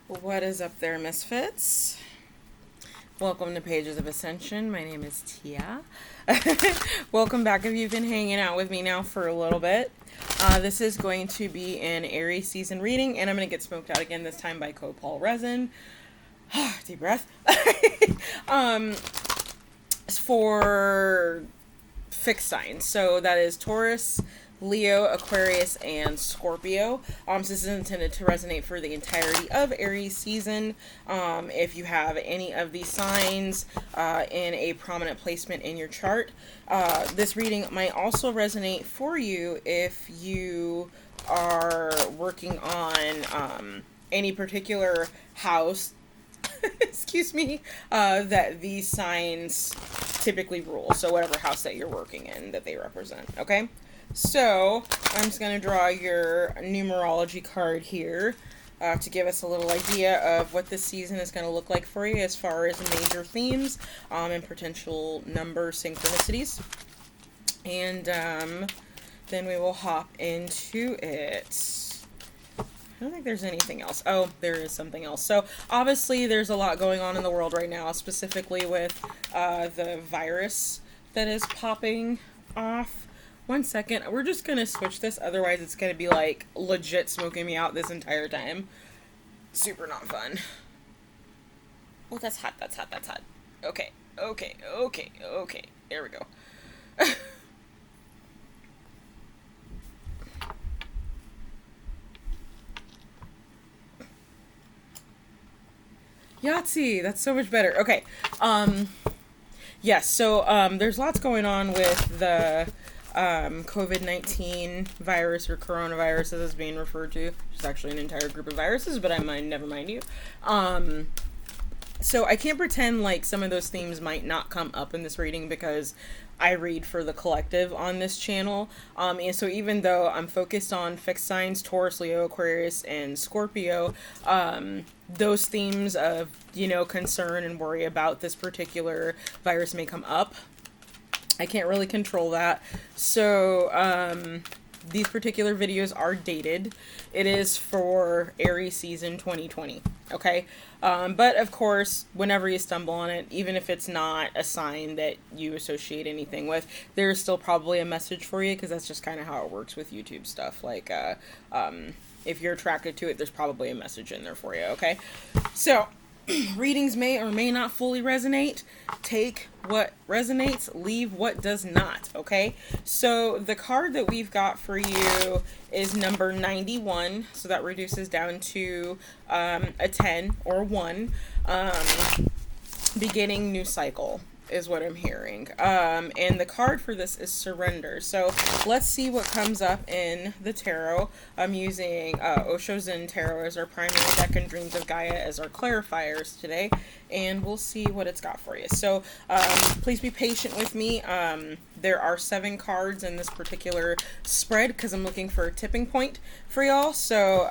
What is up there, Misfits? Welcome to Pages of Ascension. My name is Tia. Welcome back if you've been hanging out with me now for a little bit. This is going to be an Aries season reading, and I'm going to get smoked out again, this time by Copal Resin. Deep breath. It's for fixed signs. So that is Taurus, Leo, Aquarius, and Scorpio. So this is intended to resonate for the entirety of Aries season. If you have any of these signs in a prominent placement in your chart, this reading might also resonate for you if you are working on any particular house excuse me, that these signs typically rule. So whatever house that you're working in that they represent, okay? So I'm just going to draw your numerology card here to give us a little idea of what this season is going to look like for you as far as major themes and potential number synchronicities. And then we will hop into it. I don't think there's anything else. Oh, there is something else. So obviously there's a lot going on in the world right now, specifically with the virus that is popping off. 1 second. We're just going to switch this. Otherwise it's going to be like legit smoking me out this entire time. Super not fun. Oh, that's hot. That's hot. That's hot. Okay. Okay. Okay. Okay. There we go. Yahtzee, that's so much better. Okay. Yes, so there's lots going on with the COVID-19 virus, or coronavirus as it's being referred to. It's actually an entire group of viruses, but never mind you. So I can't pretend like some of those themes might not come up in this reading because I read for the collective on this channel. And so even though I'm focused on fixed signs, Taurus, Leo, Aquarius, and Scorpio, those themes of, concern and worry about this particular virus may come up. I can't really control that. So, these particular videos are dated. It is for Aries season 2020, okay? But of course, whenever you stumble on it, even if it's not a sign that you associate anything with, there's still probably a message for you, because that's just kind of how it works with YouTube stuff. Like, if you're attracted to it, there's probably a message in there for you, okay? So, readings may or may not fully resonate. Take what resonates, leave what does not, okay? So the card that we've got for you is number 91, so that reduces down to a 10 or 1. Beginning new cycle is what I'm hearing. And the card for this is surrender. So let's see what comes up in the tarot. I'm using Osho Zen Tarot as our primary deck and Dreams of Gaia as our clarifiers today. And we'll see what it's got for you. So please be patient with me. There are 7 cards in this particular spread because I'm looking for a tipping point for y'all. So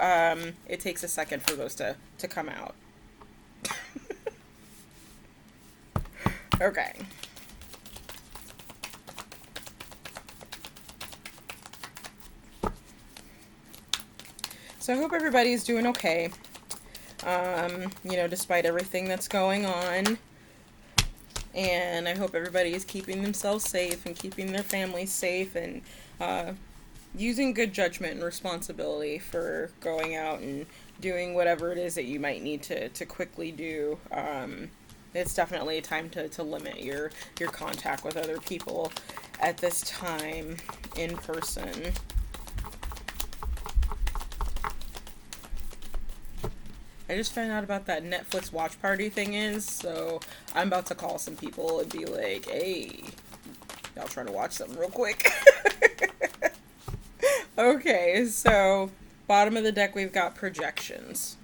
it takes a second for those to come out. Okay. So I hope everybody's doing okay. Despite everything that's going on. And I hope everybody is keeping themselves safe and keeping their families safe and using good judgment and responsibility for going out and doing whatever it is that you might need to quickly do. It's definitely a time to limit your contact with other people at this time in person. I just found out about that Netflix watch party thing so I'm about to call some people and be like, hey, y'all trying to watch something real quick? Okay, so bottom of the deck we've got projections.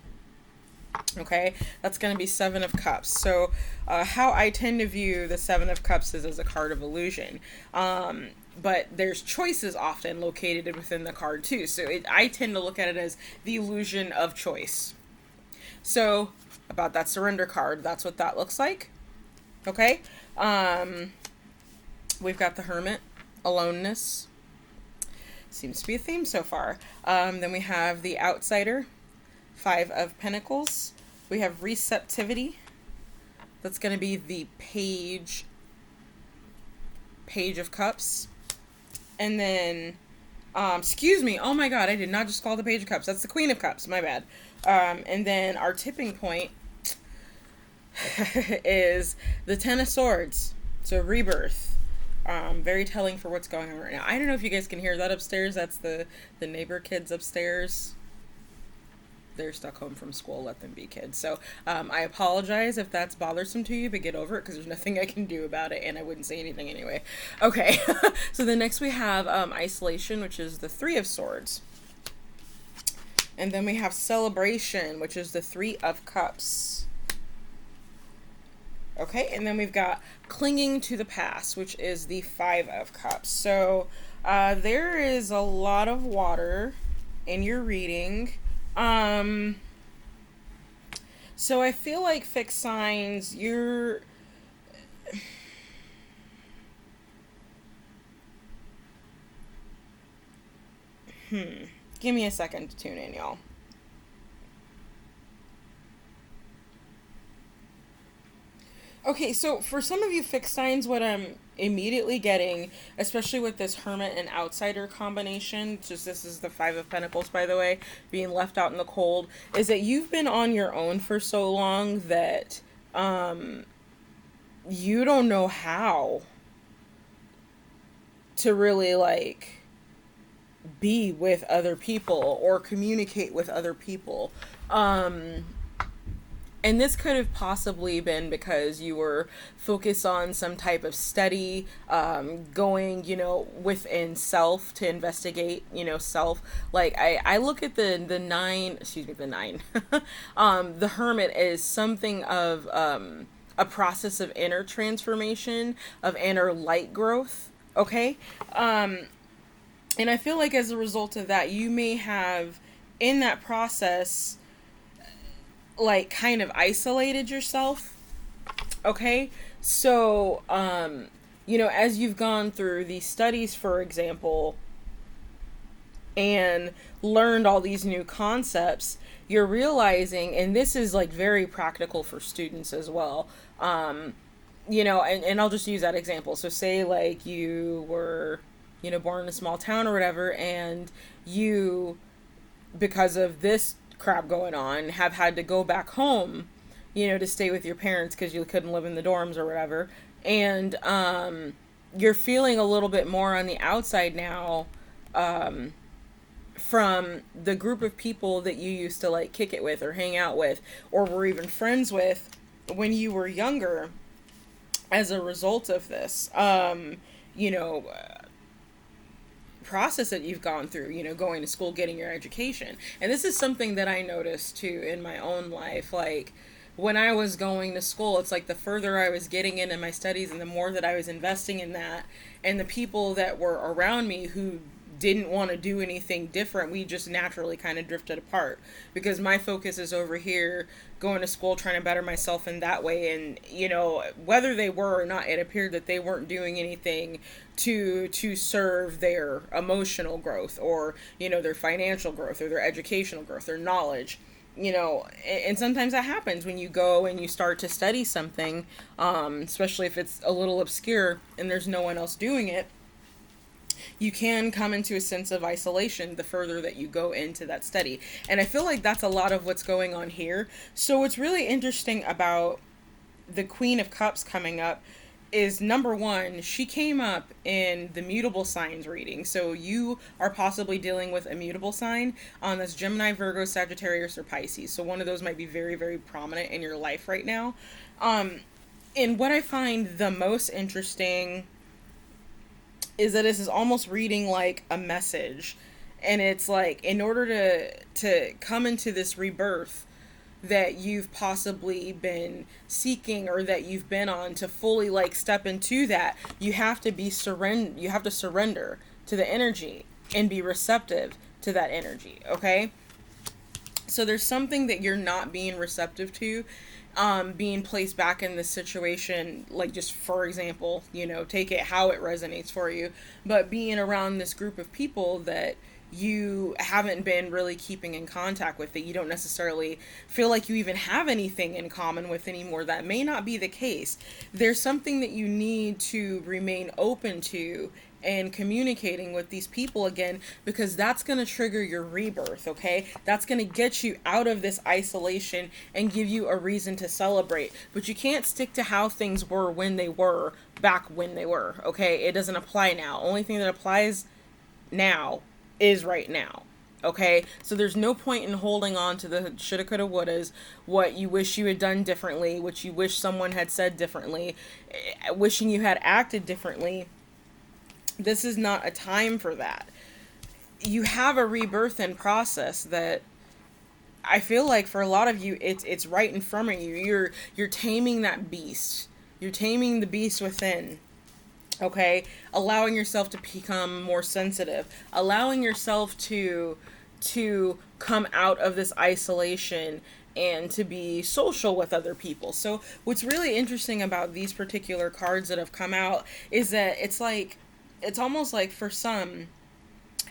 Okay, that's going to be 7 of Cups. So how I tend to view the 7 of Cups is as a card of illusion. But there's choices often located within the card too. So I tend to look at it as the illusion of choice. So about that surrender card, that's what that looks like. Okay, we've got the Hermit, aloneness. Seems to be a theme so far. Then we have the Outsider, 5 of Pentacles, We have receptivity. That's going to be the page of cups. And then, excuse me, oh my god, I did not just call the page of cups. That's the queen of cups, my bad. And then our tipping point is the Ten of Swords. So rebirth. Very telling for what's going on right now. I don't know if you guys can hear that upstairs. That's the neighbor kids upstairs. They're stuck home from school. Let them be, kids. So I apologize if that's bothersome to you, but get over it because there's nothing I can do about it, and I wouldn't say anything anyway. Okay. So the next we have isolation, which is the Three of Swords. And then we have celebration, which is the Three of Cups. Okay, and then we've got clinging to the past, which is the Five of Cups. So there is a lot of water in your reading. So I feel like fixed signs, you're... Give me a second to tune in, y'all. Okay, so for some of you fixed signs, what I'm immediately getting, especially with this Hermit and Outsider combination, just this is the Five of Pentacles, by the way, being left out in the cold, is that you've been on your own for so long that you don't know how to really, like, be with other people or communicate with other people. And this could have possibly been because you were focused on some type of study, going, within self to investigate, self. Like, I look at the nine, the nine, the Hermit is something of a process of inner transformation, of inner light growth, okay? And I feel like as a result of that, you may have, in that process, like, kind of isolated yourself, okay? So, as you've gone through these studies, for example, and learned all these new concepts, you're realizing, and this is, like, very practical for students as well, and I'll just use that example. So say, like, you were, born in a small town or whatever, and you, because of this crap going on, have had to go back home, to stay with your parents because you couldn't live in the dorms or whatever, and you're feeling a little bit more on the outside now, from the group of people that you used to, like, kick it with or hang out with or were even friends with when you were younger, as a result of this process that you've gone through, going to school, getting your education. And this is something that I noticed too in my own life. Like, when I was going to school, it's like the further I was getting into my studies and the more that I was investing in that, and the people that were around me who didn't want to do anything different, we just naturally kind of drifted apart, because my focus is over here going to school, trying to better myself in that way. And whether they were or not, it appeared that they weren't doing anything to serve their emotional growth, or their financial growth, or their educational growth, their knowledge. And sometimes that happens when you go and you start to study something, especially if it's a little obscure and there's no one else doing it. You can come into a sense of isolation the further that you go into that study. And I feel like that's a lot of what's going on here. So what's really interesting about the Queen of Cups coming up is, number one, she came up in the mutable signs reading. So you are possibly dealing with a mutable sign. That's Gemini, Virgo, Sagittarius, or Pisces. So one of those might be very, very prominent in your life right now. And what I find the most interesting is that this is almost reading like a message. And it's like, in order to come into this rebirth that you've possibly been seeking, or that you've been on, to fully, like, step into that, you have to surrender to the energy and be receptive to that energy, okay? So there's something that you're not being receptive to, being placed back in this situation, like, just for example, take it how it resonates for you, but being around this group of people that you haven't been really keeping in contact with it. You don't necessarily feel like you even have anything in common with anymore. That may not be the case. There's something that you need to remain open to and communicating with these people again, because that's going to trigger your rebirth, okay? That's going to get you out of this isolation and give you a reason to celebrate. But you can't stick to how things were when they were back when they were, okay? It doesn't apply now. Only thing that applies now is right now. Okay, so there's no point in holding on to the shoulda, coulda, wouldas, what you wish you had done differently, what you wish someone had said differently, wishing you had acted differently. This is not a time for that. You have a rebirth in process that I feel like for a lot of you, it's right in front of you. You're taming that beast. You're taming the beast within. Okay, allowing yourself to become more sensitive, allowing yourself to come out of this isolation and to be social with other people. So what's really interesting about these particular cards that have come out is that it's almost like for some,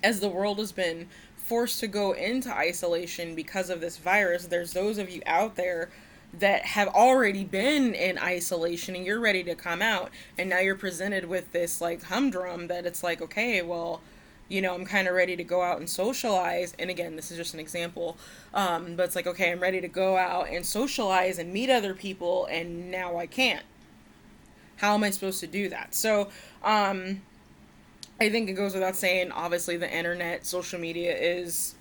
as the world has been forced to go into isolation because of this virus, there's those of you out there that have already been in isolation and you're ready to come out, and now you're presented with this like humdrum that it's like, okay, well, you know, I'm kind of ready to go out and socialize. And again, this is just an example, but it's like, okay, I'm ready to go out and socialize and meet other people, and now I can't. How am I supposed to do that? So I think it goes without saying, obviously the internet, social media is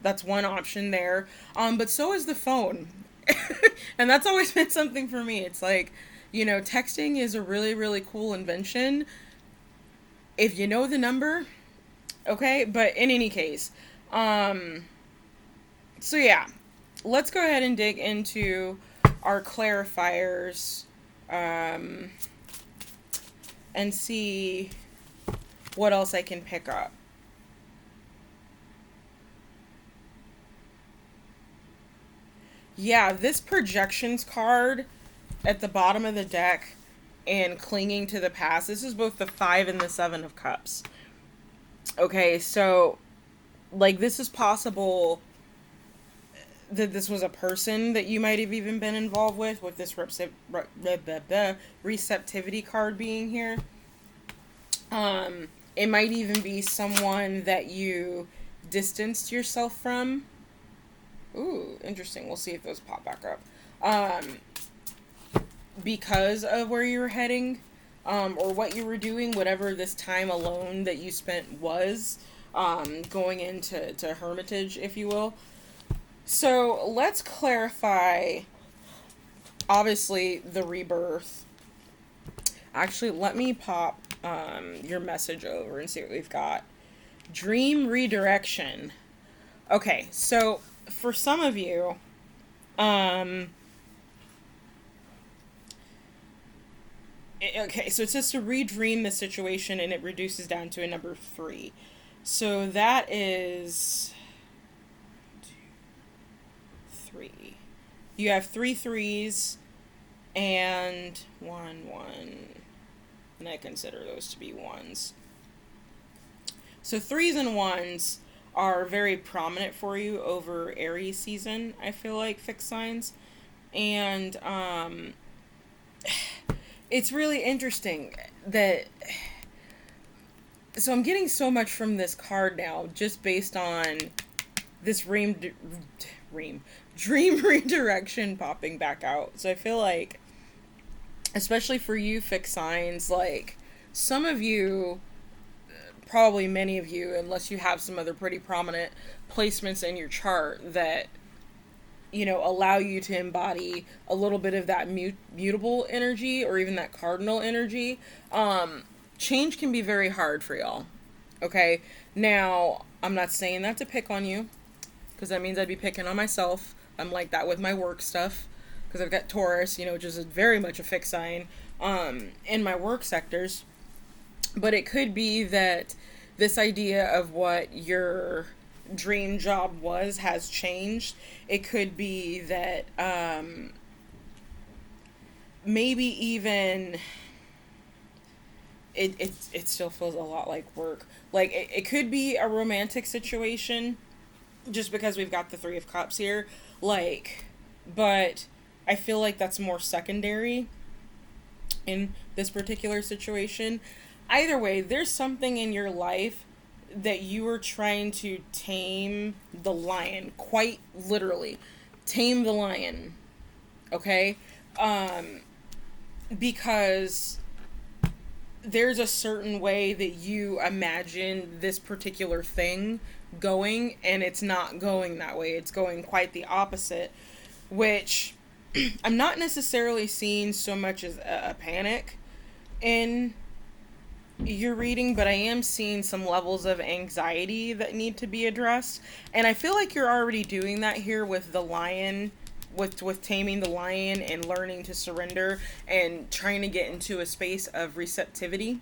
that's one option there. But so is the phone. And that's always been something for me. It's like, you know, texting is a really, really cool invention if you know the number. Okay, but in any case, so yeah, let's go ahead and dig into our clarifiers, and see what else I can pick up. Yeah, this projections card at the bottom of the deck and clinging to the past. This is both the 5 and the 7 of cups. Okay, so like this is possible that this was a person that you might have even been involved with this receptivity card being here. It might even be someone that you distanced yourself from. Ooh, interesting. We'll see if those pop back up. Because of where you were heading, or what you were doing, whatever this time alone that you spent was, going into hermitage, if you will. So let's clarify, obviously, the rebirth. Actually, let me pop your message over and see what we've got. Dream redirection. Okay, so for some of you, okay, so it says to redream the situation, and it reduces down to a number 3. So that is 3. You have 3 3s and 1 1, and I consider those to be 1s. So 3s and 1s are very prominent for you over Aries season, I feel like, fixed signs. And it's really interesting that, so I'm getting so much from this card now just based on this dream redirection popping back out. So I feel like, especially for you fixed signs, like some of you, probably many of you, unless you have some other pretty prominent placements in your chart that, you know, allow you to embody a little bit of that mutable energy or even that cardinal energy, change can be very hard for y'all. Okay, now I'm not saying that to pick on you, because that means I'd be picking on myself. I'm like that with my work stuff, because I've got Taurus, you know, which is very much a fixed sign in my work sectors. But it could be that this idea of what your dream job was has changed. It could be that maybe even it still feels a lot like work. Like, it could be a romantic situation, just because we've got the Three of Cups here. Like, but I feel like that's more secondary in this particular situation. Either way, there's something in your life that you are trying to tame the lion, quite literally. Tame the lion. Okay? Because there's a certain way that you imagine this particular thing going, and it's not going that way. It's going quite the opposite, which I'm not necessarily seeing so much as a panic in your reading, but I am seeing some levels of anxiety that need to be addressed. And I feel like you're already doing that here with the lion, with taming the lion and learning to surrender and trying to get into a space of receptivity.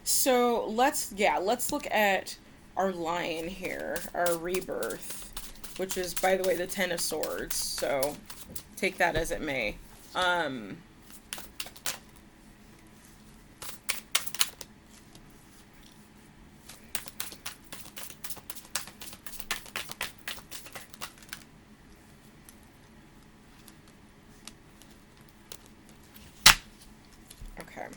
So let's look at our lion here, our rebirth, which is, by the way, the Ten of Swords. So take that as it may. Okay.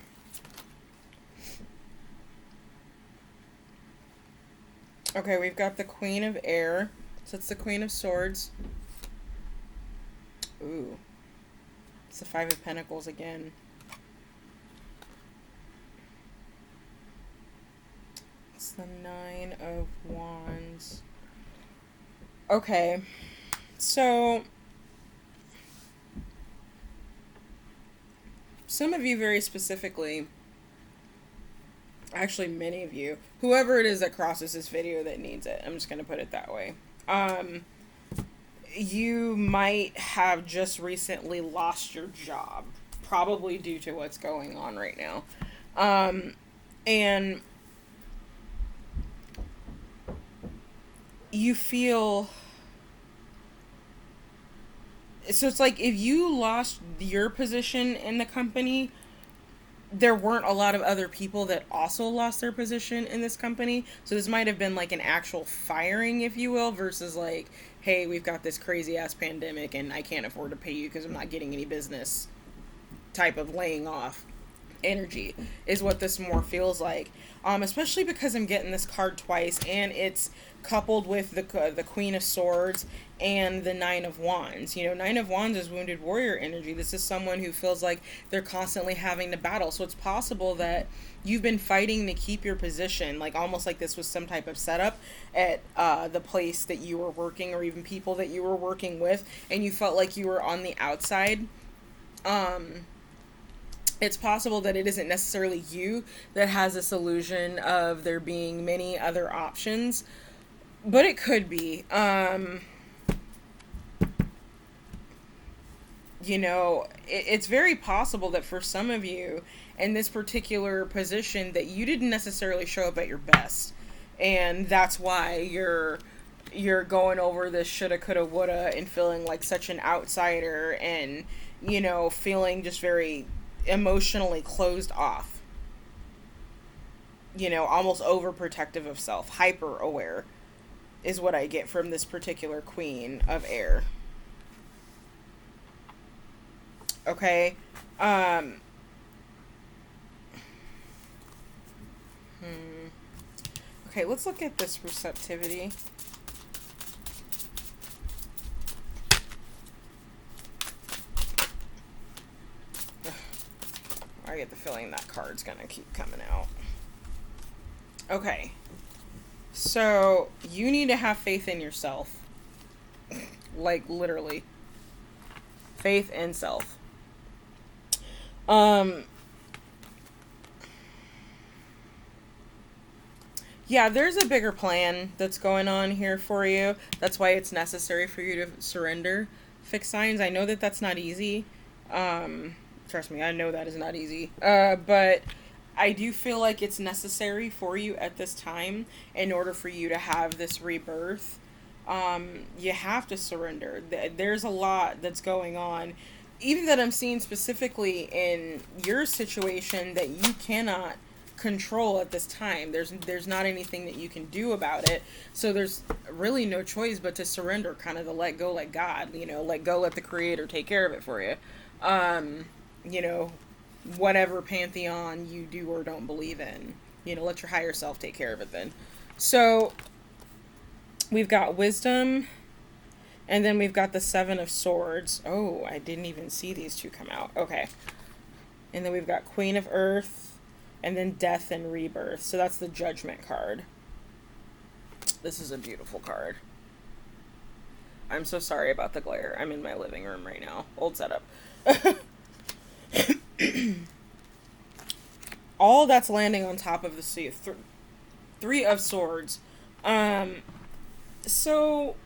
Okay, we've got the Queen of Air. So it's the Queen of Swords. Ooh. It's the Five of Pentacles again. It's the Nine of Wands. Okay. So some of you very specifically, actually many of you, whoever it is that crosses this video that needs it, I'm just going to put it that way. You might have just recently lost your job, probably due to what's going on right now. And you feel, so it's like if you lost your position in the company, there weren't a lot of other people that also lost their position in this company. So this might have been like an actual firing, if you will, versus like, hey, we've got this crazy ass pandemic and I can't afford to pay you because I'm not getting any business type of laying off energy is what this more feels like. Especially because I'm getting this card twice and it's coupled with the Queen of Swords and the Nine of Wands. You know, Nine of Wands is wounded warrior energy. This is someone who feels like they're constantly having to battle. So it's possible that you've been fighting to keep your position, like almost like this was some type of setup at the place that you were working, or even people that you were working with, and you felt like you were on the outside. It's possible that it isn't necessarily you that has this illusion of there being many other options, but it could be. You know, it's very possible that for some of you in this particular position that you didn't necessarily show up at your best, and that's why you're going over this shoulda, coulda, woulda and feeling like such an outsider, and, you know, feeling just very emotionally closed off, you know, almost overprotective of self, hyper aware is what I get from this particular Queen of Air. Okay. Okay, let's look at this receptivity. I get the feeling that card's gonna keep coming out. Okay. So, you need to have faith in yourself. Like, literally. Faith in self. Yeah, there's a bigger plan that's going on here for you. That's why it's necessary for you to surrender fixed signs. I know that that's not easy. Trust me, I know that is not easy. But I do feel like it's necessary for you at this time in order for you to have this rebirth. You have to surrender. There's a lot that's going on even that I'm seeing specifically in your situation that you cannot control at this time. There's not anything that you can do about it. So there's really no choice but to surrender, kind of to let go, let God, let go, let the Creator take care of it for you. You know, whatever pantheon you do or don't believe in, let your higher self take care of it then. So we've got wisdom, and then we've got the Seven of Swords. Oh, I didn't even see these two come out. Okay. And then we've got Queen of Earth, and then Death and Rebirth. So that's the Judgment card. This is a beautiful card. I'm so sorry about the glare. I'm in my living room right now. Old setup. All that's landing on top of the sea. Three of Swords. So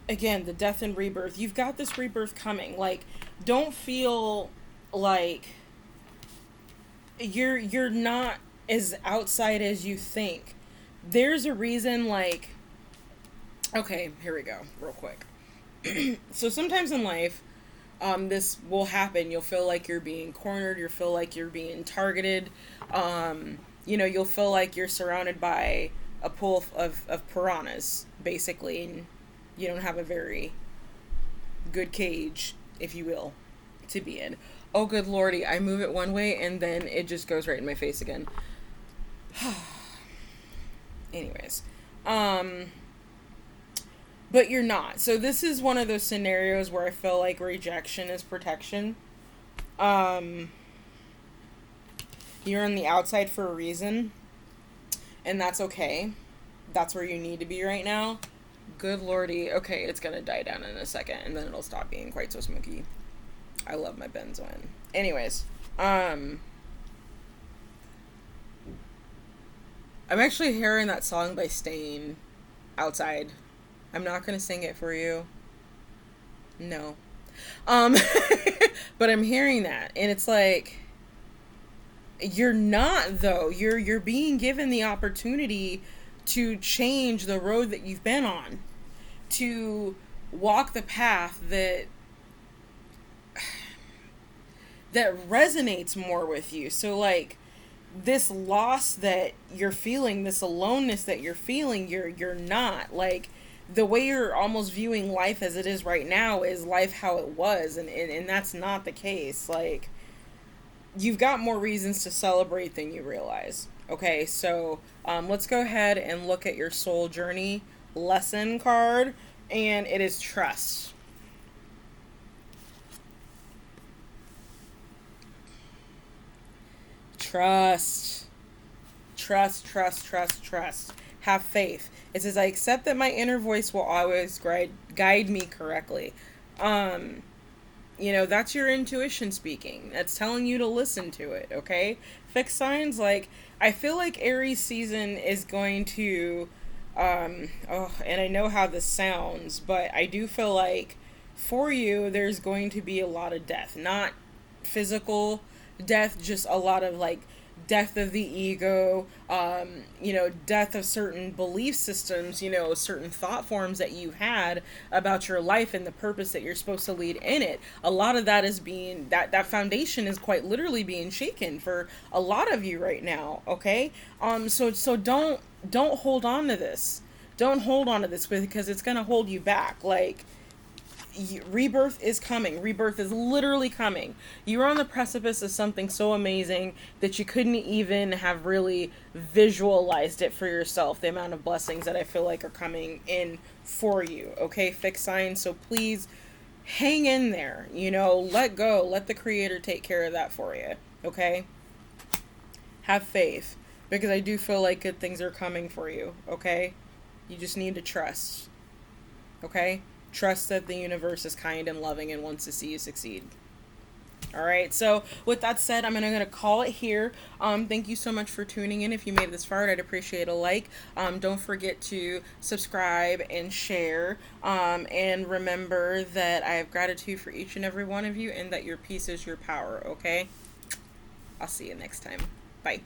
again, the Death and Rebirth. You've got this rebirth coming. Like, don't feel like you're not as outside as you think. There's a reason, like, okay, here we go, real quick. So sometimes in life, this will happen. You'll feel like you're being cornered. You'll feel like you're being targeted. You'll feel like you're surrounded by a pool of piranhas, basically, and you don't have a very good cage, if you will, to be in. Oh, good lordy, I move it one way and then it just goes right in my face again. Anyways. But you're not. So this is one of those scenarios where I feel like rejection is protection. You're on the outside for a reason, and that's okay. That's where you need to be right now. Good lordy. Okay, it's gonna die down in a second, and then it'll stop being quite so smoky. I love my benzoin. Anyways, I'm actually hearing that song by Stain outside. I'm not gonna sing it for you. No. But I'm hearing that, and it's like, you're not, though. You're being given the opportunity to change the road that you've been on, to walk the path that resonates more with you. So, like, this loss that you're feeling, this aloneness that you're feeling, you're not. Like, the way you're almost viewing life as it is right now is life how it was, and that's not the case. Like, you've got more reasons to celebrate than you realize. Okay, so let's go ahead and look at your soul journey lesson card, and it is trust. Trust. Have faith. It says, I accept that my inner voice will always guide me correctly. That's your intuition speaking. That's telling you to listen to it, okay? Fixed signs, like, I feel like Aries season is going to, and I know how this sounds, but I do feel like for you, there's going to be a lot of death. Not physical death, just a lot of, like, death of the ego, death of certain belief systems, certain thought forms that you had about your life and the purpose that you're supposed to lead in it. A lot of that is being, that foundation is quite literally being shaken for a lot of you right now, okay? So don't hold on to this. Don't hold on to this, because it's going to hold you back. Like, rebirth is coming. Rebirth is literally coming. You're on the precipice of something so amazing that you couldn't even have really visualized it for yourself, the amount of blessings that I feel like are coming in for you. Okay, fixed signs. So please hang in there. Let go. Let the Creator take care of that for you. Okay? Have faith, because I do feel like good things are coming for you. Okay? You just need to trust. Okay? Trust that the universe is kind and loving and wants to see you succeed. All right. So with that said, I'm going to call it here. Thank you so much for tuning in. If you made it this far, I'd appreciate a like. Don't forget to subscribe and share. And remember that I have gratitude for each and every one of you, and that your peace is your power. Okay. I'll see you next time. Bye.